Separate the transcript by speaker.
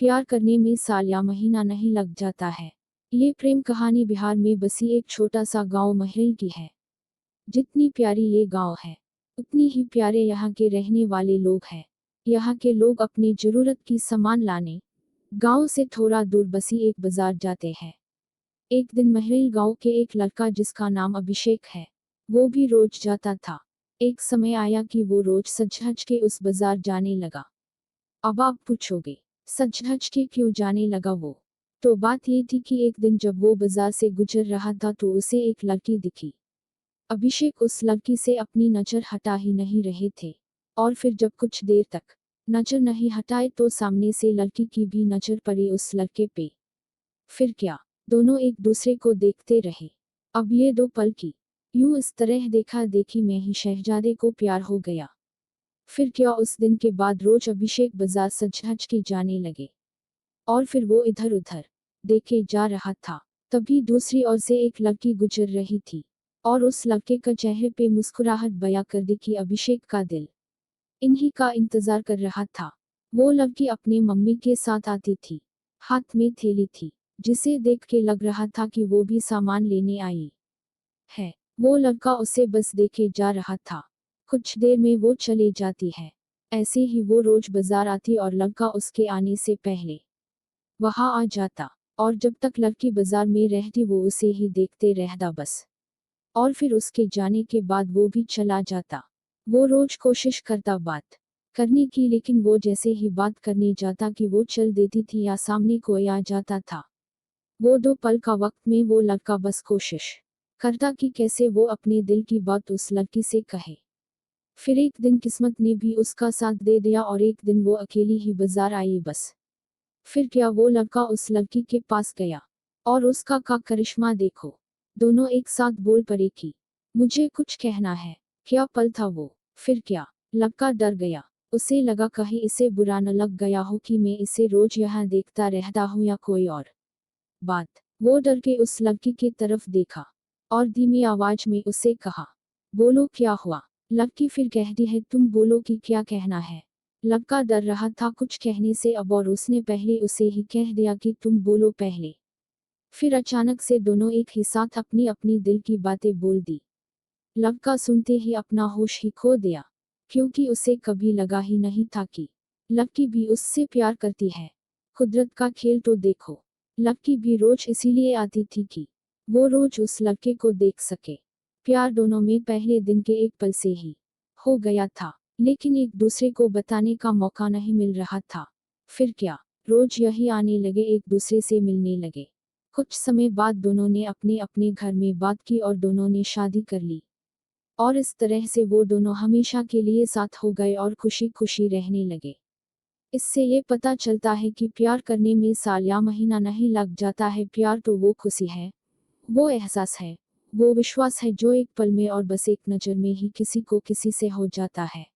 Speaker 1: प्यार करने में साल या महीना नहीं लग जाता है। ये प्रेम कहानी बिहार में बसी एक छोटा सा गांव महल की है। जितनी प्यारी ये गांव है, उतनी ही प्यारे यहाँ के रहने वाले लोग हैं। यहाँ के लोग अपनी जरूरत की सामान लाने गांव से थोड़ा दूर बसी एक बाजार जाते हैं। एक दिन महल गांव के एक लड़का जिसका नाम अभिषेक है, वो भी रोज जाता था। एक समय आया कि वो रोज सज-धज के उस बाजार जाने लगा। अब आप पूछोगे, सज-धज के क्यों जाने लगा वो? तो बात ये थी कि एक दिन जब वो बाजार से गुजर रहा था तो उसे एक लड़की दिखी। अभिषेक उस लड़की से अपनी नजर हटा ही नहीं रहे थे। और फिर जब कुछ देर तक नजर नहीं हटाए तो सामने से लड़की की भी नजर पड़ी उस लड़के पे। फिर क्या, दोनों एक दूसरे को देखते रहे। अब ये दो पल की यूं इस तरह देखा देखी में ही शहजादे को प्यार हो गया। फिर क्या, उस दिन के बाद रोज अभिषेक बाजार सज-धज के जाने लगे। और फिर वो इधर उधर देखे जा रहा था। तभी दूसरी ओर से एक लड़की गुजर रही थी और उस लड़के का चेहरे पे मुस्कुराहट बयां कर दी कि अभिषेक का दिल इन्हीं का इंतजार कर रहा था। वो लड़की अपने मम्मी के साथ आती थी, हाथ में थैली थी, जिसे देख के लग रहा था कि वो भी सामान लेने आई है। वो लड़का उसे बस देखे जा रहा था। कुछ देर में वो चली जाती है। ऐसे ही वो रोज बाजार आती और लड़का उसके आने से पहले वहां आ जाता। और जब तक लड़की बाजार में रहती वो उसे ही देखते रहता बस। और फिर उसके जाने के बाद वो भी चला जाता। वो रोज कोशिश करता बात करने की, लेकिन वो जैसे ही बात करने जाता कि वो चल देती थी या सामने कोई आ जाता था। वो दो पल का वक्त में वो लड़का बस कोशिश करता कि कैसे वो अपने दिल की बात उस लड़की से कहे। फिर एक दिन किस्मत ने भी उसका साथ दे दिया और एक दिन वो अकेली ही बाजार आई बस। फिर क्या, वो लड़का उस लड़की के पास गया और उसका का करिश्मा देखो। दोनों एक साथ बोल पड़े कि मुझे कुछ कहना है। क्या पल था वो। फिर क्या, लड़का डर गया। उसे लगा कहीं इसे बुरा न लग गया हो कि मैं इसे रोज यहाँ देखता रहता हूँ या कोई और बात। वो डर के उस लड़की की तरफ देखा और धीमी आवाज में उसे कहा, बोलो क्या हुआ। लड़की फिर कहती है, तुम बोलो कि क्या कहना है। लड़का डर रहा था कुछ कहने से अब और उसने पहले उसे ही कह दिया कि तुम बोलो पहले। फिर अचानक से दोनों एक ही साथ अपनी अपनी दिल की बातें बोल दी। लड़का सुनते ही अपना होश ही खो दिया, क्योंकि उसे कभी लगा ही नहीं था कि लड़की भी उससे प्यार करती है। कुदरत का खेल तो देखो। लड़की भी रोज इसीलिए आती थी कि वो रोज उस लड़के को देख सके। प्यार दोनों में पहले दिन के एक पल से ही हो गया था, लेकिन एक दूसरे को बताने का मौका नहीं मिल रहा था। फिर क्या, रोज यही आने लगे, एक दूसरे से मिलने लगे। कुछ समय बाद दोनों ने अपने अपने घर में बात की और दोनों ने शादी कर ली। और इस तरह से वो दोनों हमेशा के लिए साथ हो गए और खुशी खुशी रहने लगे। इससे ये पता चलता है कि प्यार करने में साल या महीना नहीं लग जाता है। प्यार तो वो खुशी है, वो एहसास है, वो विश्वास है जो एक पल में और बस एक नज़र में ही किसी को किसी से हो जाता है।